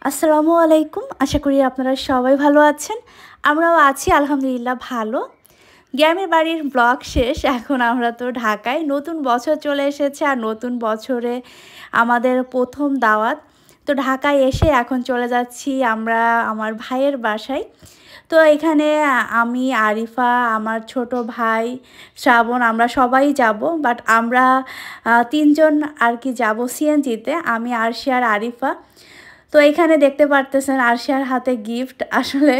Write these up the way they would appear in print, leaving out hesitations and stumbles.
আসসালামু আলাইকুম। আশা করি আপনারা সবাই ভালো আছেন। আমরাও আছি আলহামদুলিল্লাহ ভালো। গ্রামের বাড়ির ব্লগ শেষ। এখন আমরা তো ঢাকায়। নতুন বছর চলে এসেছে আর নতুন বছরে আমাদের ১ম দাওয়াত। তো ঢাকায় এসে এখন চলে যাচ্ছি আমরা আমার ভাইয়ের বাসায়। তো এখানে আমি, আরিফা, আমার ছোট ভাই, শ্রাবণ আমরা সবাই যাব। বাট আমরা ৩ জন আর কি যাব সিএনজিতে। আমি, আরশি আর আরিফা। তো এখানে দেখতে পারতেছেন আরশিয়ার হাতে গিফট। আসলে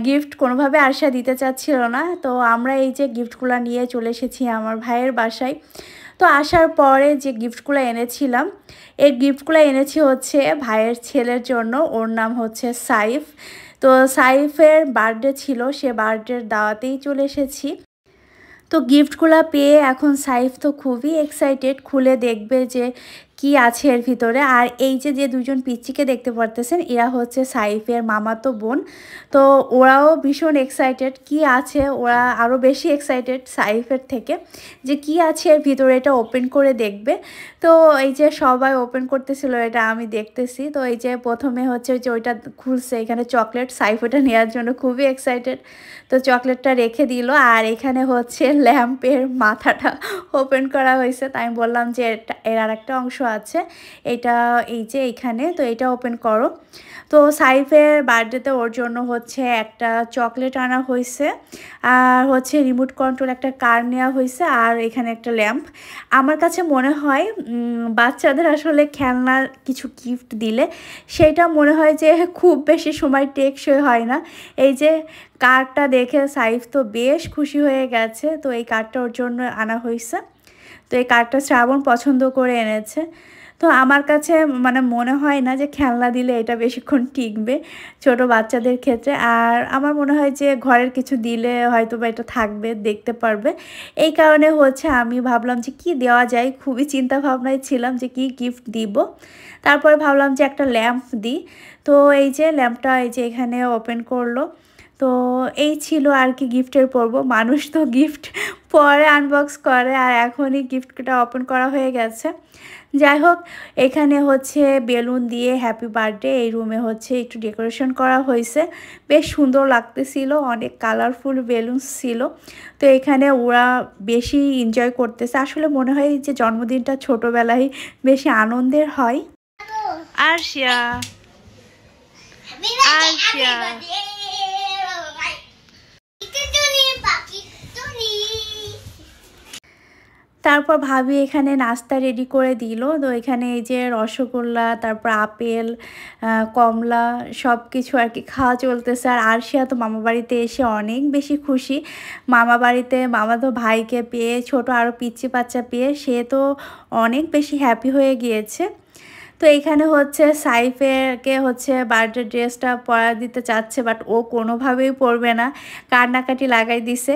গিফট কোনোভাবে আরশিয়া দিতে চাচ্ছিল না। তো আমরা এই যে গিফটগুলো নিয়ে চলে এসেছি আমার ভাইয়ের বাসায়। তো আসার পরে যে গিফটগুলো এনেছিলাম, এই গিফটগুলো এনেছি হচ্ছে ভাইয়ের ছেলের জন্য। ওর নাম হচ্ছে সাইফ। তো সাইফের বার্থডে ছিল, সে বার্থডের দাওয়াতেই চলে এসেছি। তো গিফটগুলো পেয়ে এখন সাইফ তো খুবই এক্সাইটেড, খুলে দেখবে যে কি আছে এর ভিতরে। আর এই যে যে দুজন পিচ্চিকে দেখতে পারতেছেন, এরা হচ্ছে সাইফের মামাতো বোন। তো ওরাও ভীষণ এক্সাইটেড কি আছে, ওরা আরও বেশি এক্সাইটেড সাইফের থেকে যে কি আছে এর ভিতরে, এটা ওপেন করে দেখবে। তো এই যে সবাই ওপেন করতেছিল, এটা আমি দেখতেছি। তো এই যে প্রথমে হচ্ছে যে ওইটা খুলছে, এখানে চকলেট। সাইফ ওটা নেওয়ার জন্য খুবই এক্সাইটেড। তো চকলেটটা রেখে দিল। আর এখানে হচ্ছে ল্যাম্পের মাথাটা ওপেন করা হয়েছে। তাই আমি বললাম যে এর আর একটা অংশ আছে, এটা এই যে এইখানে, তো এটা ওপেন করো। তো সাইফের বার্থডেতে ওর জন্য হচ্ছে একটা চকলেট আনা হয়েছে, আর হচ্ছে রিমোট কন্ট্রোল একটা কার নেওয়া হয়েছে, আর এখানে একটা ল্যাম্প। আমার কাছে মনে হয় বাচ্চাদের আসলে খেলনার কিছু গিফট দিলে সেটা মনে হয় যে খুব বেশি সময় টেকসই হয় না। এই যে কারটা দেখে সাইফ তো বেশ খুশি হয়ে গেছে। তো এই কারটা ওর জন্য আনা হয়েছে। তো এই কারটা শ্রাবণ পছন্দ করে এনেছে। তো আমার কাছে মানে মনে হয় না যে খেলনা দিলে এটা বেশিক্ষণ টিকবে ছোট বাচ্চাদের ক্ষেত্রে। আর আমার মনে হয় যে ঘরের কিছু দিলে হয়তো বা এটা থাকবে, দেখতে পারবে। এই কারণে হচ্ছে আমি ভাবলাম যে কি দেওয়া যায়, খুবই চিন্তা ভাবনায় ছিলাম যে কি গিফট দিব। তারপরে ভাবলাম যে একটা ল্যাম্প দিই। তো এই যে ল্যাম্পটা এই যে এখানে ওপেন করলো। তো এই ছিল আর কি গিফটের পর্ব। মানুষ তো গিফট পরে আনবক্স করে, আর এখনই গিফটটা ওপেন করা হয়ে গেছে। যাই হোক, এখানে হচ্ছে বেলুন দিয়ে হ্যাপি বার্থডে, এই রুমে হচ্ছে একটু ডেকোরেশন করা হয়েছে, বেশ সুন্দর লাগতেছিল, অনেক কালারফুল বেলুনস ছিল। তো এখানে ওরা বেশি এনজয় করতেছে। আসলে মনে হয় যে জন্মদিনটা ছোটোবেলায় বেশি আনন্দের হয়। আরশিয়া, আরশিয়া। তারপর ভাবি এখানে নাস্তা রেডি করে দিল। তো এখানে এই যে রসগোল্লা, তারপর আপেল, কমলা সব কিছু আর কি খাওয়া চলতেছে। আর আরশিয়া তো মামা বাড়িতে এসে অনেক বেশি খুশি। মামা বাড়িতে মামাতো ভাইকে পেয়ে, ছোট আরও পিচ্চি বাচ্চা পেয়ে সে তো অনেক বেশি হ্যাপি হয়ে গিয়েছে। তো এইখানে হচ্ছে সাইফেরকে হচ্ছে বার্থডে ড্রেসটা পরা দিতে চাচ্ছে, বাট ও কোনোভাবেই পরবে না, কান্নাকাটি লাগাই দিছে।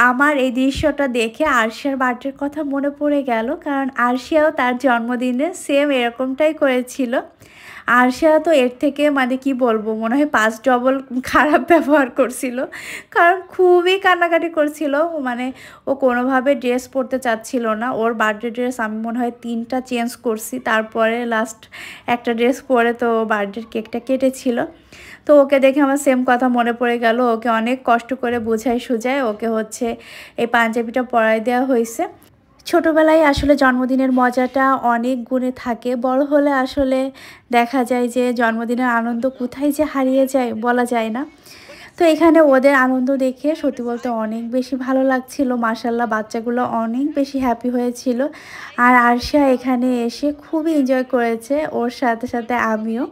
আমার এই দৃশ্যটা দেখে আরশিয়ার বার্থডের কথা মনে পড়ে গেল, কারণ আরশিয়াও তার জন্মদিনে সেম এরকমটাই করেছিল। আরশিয়া তো এর থেকে মানে কি বলবো, মনে হয় 5 ডবল খারাপ ব্যবহার করছিল, কারণ খুবই কান্নাকাটি করছিল। মানে ও কোনোভাবে ড্রেস পরতে চাচ্ছিল না। ওর বার্থডে ড্রেস আমি মনে হয় 3টা চেঞ্জ করছি, তারপরে লাস্ট একটা ড্রেস পরে তো বার্থডের কেকটা কেটেছিল। তো ওকে দেখে আমার সেম কথা মনে পড়ে গেল। ওকে অনেক কষ্ট করে বোঝাই সুঝায় ওকে হচ্ছে এই পাঞ্জাবিটা পরাই দেওয়া হয়েছে। ছোটোবেলায় আসলে জন্মদিনের মজাটা অনেক গুণে থাকে, বড় হলে আসলে দেখা যায় যে জন্মদিনের আনন্দ কোথায় যে হারিয়ে যায় বলা যায় না। তো এখানে ওদের আনন্দ দেখে সত্যি বলতে অনেক বেশি ভালো লাগছিল। মাশাল্লাহ বাচ্চাগুলো অনেক বেশি হ্যাপি হয়েছিল। আর আরশা এখানে এসে খুবই এনজয় করেছে, ওর সাথে সাথে আমিও।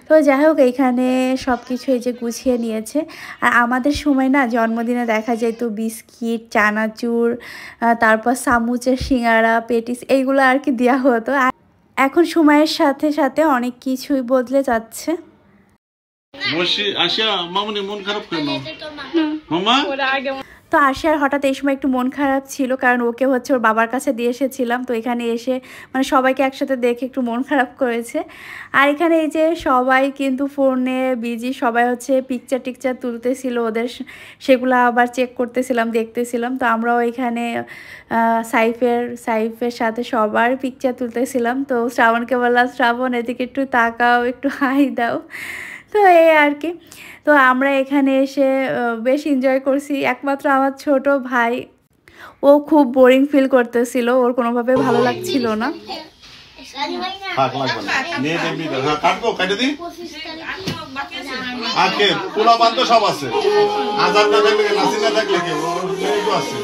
তো যাই হোক, এইখানে সব কিছু এই যে গুছিয়ে নিয়েছে। আর আমাদের সময় না জন্মদিনে দেখা যেত বিস্কিট, চানাচুর, তারপর সামুচের সিঙ্গারা, পেটিস এইগুলো আর কি দেওয়া হতো। আর এখন সময়ের সাথে সাথে অনেক কিছুই বদলে যাচ্ছে। আসিয়া মামুনি মন খারাপ কেন মামা? তো আরশিয়ার হঠাৎ এই সময় একটু মন খারাপ ছিল, কারণ ওকে হচ্ছে ওর বাবার কাছে দিয়ে এসেছিলাম। তো এখানে এসে মানে সবাইকে একসাথে দেখে একটু মন খারাপ করেছে। আর এখানে এই যে সবাই কিন্তু ফোনে বিজি, সবাই হচ্ছে পিকচার টিকচার তুলতেছিল ওদের, সেগুলো আবার চেক করতেছিলাম, দেখতেছিলাম। তো আমরাও এখানে সাইফের সাথে সবার পিকচার তুলতেছিলাম। তো শ্রাবণকে বললাম, শ্রাবণ এদিকে একটু তাকাও, একটু হাই দাও। তো এই আর কি। তো আমরা এখানে এসে বেশ এনজয় করছি। একমাত্র আমার ছোট ভাই, ও খুব বোরিং ফিল করতেছিল, ওর কোনোভাবে ভালো লাগছিল না। সব আছে আজাদ না থাকলে নাসি না থাকলে আছে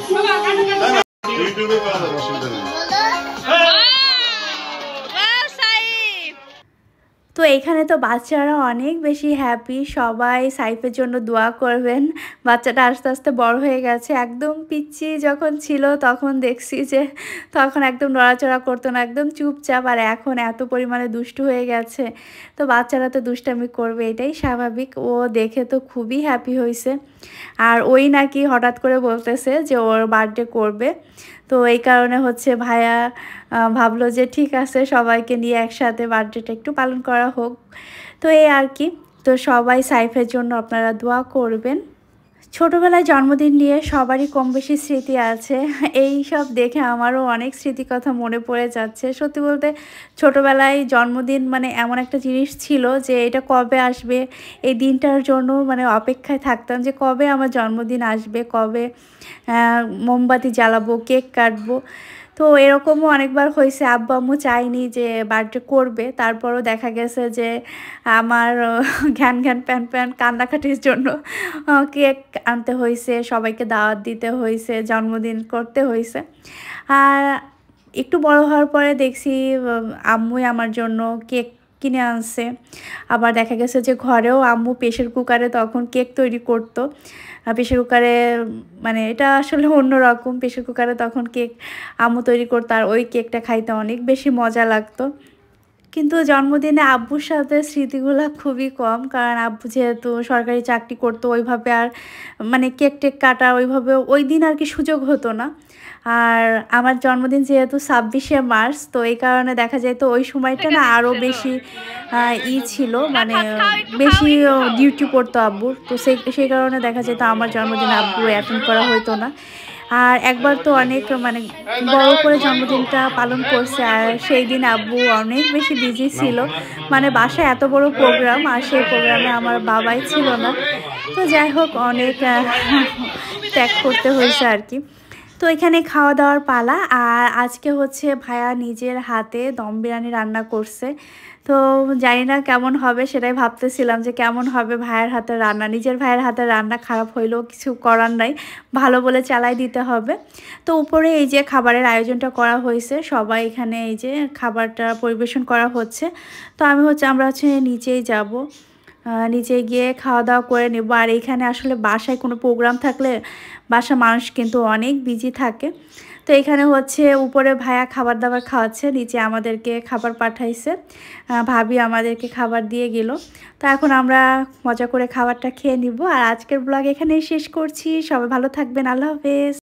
ইউটিউবে পাওয়া যাবে, অসুবিধা নেই। তো এখানে তো বাচ্চারা অনেক বেশি হ্যাপি, সবাই সাইফের জন্য দোয়া করবেন। বাচ্চাটা আস্তে আস্তে বড় হয়ে গেছে, একদম পিচ্চি যখন ছিল তখন দেখছি যে তখন একদম নড়াচড়া করতো না, একদম চুপচাপ, আর এখন এত পরিমাণে দুষ্টু হয়ে গেছে। তো বাচ্চারা তো দুষ্টামি করবে, এটাই স্বাভাবিক। ও দেখে তো খুবই হ্যাপি হয়েছে। আর ওই নাকি হঠাৎ করে বলতেছে যে ওর বার্থডে করবে। তো এই কারণে হচ্ছে ভাইয়া ভাবলো যে ঠিক আছে, সবাইকে নিয়ে একসাথে বার্থডেটা একটু পালন করা হোক। তো এই আর কি। তো সবাই সাইফের জন্য আপনারা দোয়া করবেন। ছোটোবেলায় জন্মদিন নিয়ে সবারই কম বেশি স্মৃতি আছে। এই সব দেখে আমারও অনেক স্মৃতি কথা মনে পড়ে যাচ্ছে। সত্যি বলতে ছোটোবেলায় জন্মদিন মানে এমন একটা জিনিস ছিল যে এটা কবে আসবে, এই দিনটার জন্য মানে অপেক্ষায় থাকতাম যে কবে আমার জন্মদিন আসবে, কবে মোমবাতি জ্বালাবো, কেক কাটবো। তো এরকমও অনেকবার হয়েছে, আব্বু আম্মু চায়নি যে বার্থডে করবে, তারপরও দেখা গেছে যে আমার ঘ্যান প্যান প্যান কান্নাকাটির জন্য কেক আনতে হয়েছে, সবাইকে দাওয়াত দিতে হয়েছে, জন্মদিন করতে হয়েছে। আর একটু বড় হওয়ার পরে দেখছি আম্মুই আমার জন্য কেক কিনে আনছে। আবার দেখা গেছে যে ঘরেও আম্মু প্রেশার কুকারে তখন কেক তৈরি করতো। প্রেশার কুকারে মানে এটা আসলে অন্যরকম, প্রেশার কুকারে তখন কেক আম্মু তৈরি করতো, আর ওই কেকটা খাইতে অনেক বেশি মজা লাগতো। কিন্তু জন্মদিনে আব্বুর সাথে স্মৃতিগুলো খুবই কম, কারণ আব্বু যেহেতু সরকারি চাকরি করতো, ওইভাবে আর মানে কেক টেক কাটা ওইভাবে ওই দিন আর কি সুযোগ হতো না। আর আমার জন্মদিন যেহেতু 26শে মার্চ, তো এই কারণে দেখা যায় তো ওই সময়টা না আরও বেশি ছিল, মানে বেশি ডিউটি পড়তো আব্বুর। তো সেই কারণে দেখা যেত আমার জন্মদিন আব্বু অ্যাটেন্ড করা হতো না। আর একবার তো অনেক মানে বড় করে জন্মদিনটা পালন করছে, আর সেই দিন আব্বু অনেক বেশি বিজি ছিল, মানে বাসায় এত বড় প্রোগ্রাম, আর সেই প্রোগ্রামে আমার বাবাই ছিল না। তো যাই হোক, অনেক ত্যাগ করতে হয়েছে আর কি। তো এখানে খাওয়া দাওয়ার পালা। আর আজকে হচ্ছে ভাইয়া নিজের হাতে দম বিরিয়ানি রান্না করছে। তো জানি না কেমন হবে, সেটাই ভাবতেছিলাম যে কেমন হবে ভাইয়ের হাতের রান্না। নিজের ভাইয়ের হাতের রান্না খারাপ হইলেও কিছু করার নাই, ভালো বলে চালাই দিতে হবে। তো উপরে এই যে খাবারের আয়োজনটা করা হয়েছে, সবাই এখানে এই যে খাবারটা পরিবেশন করা হচ্ছে। তো আমরা হচ্ছে নিচেই যাব, নিচে গিয়ে খাওয়া দাওয়া করে নেব। আর এইখানে আসলে বাসায় কোনো প্রোগ্রাম থাকলে বাসা মানুষ কিন্তু অনেক বিজি থাকে। তো এখানে হচ্ছে উপরে ভাইয়া খাবার দাবার খাওয়াচ্ছে, নিচে আমাদেরকে খাবার পাঠাইছে, ভাবি আমাদেরকে খাবার দিয়ে গেল। তো এখন আমরা মজা করে খাবারটা খেয়ে নিব। আর আজকের ব্লগ এখানেই শেষ করছি। সবাই ভালো থাকবেন, আল্লাহ হাফেজ।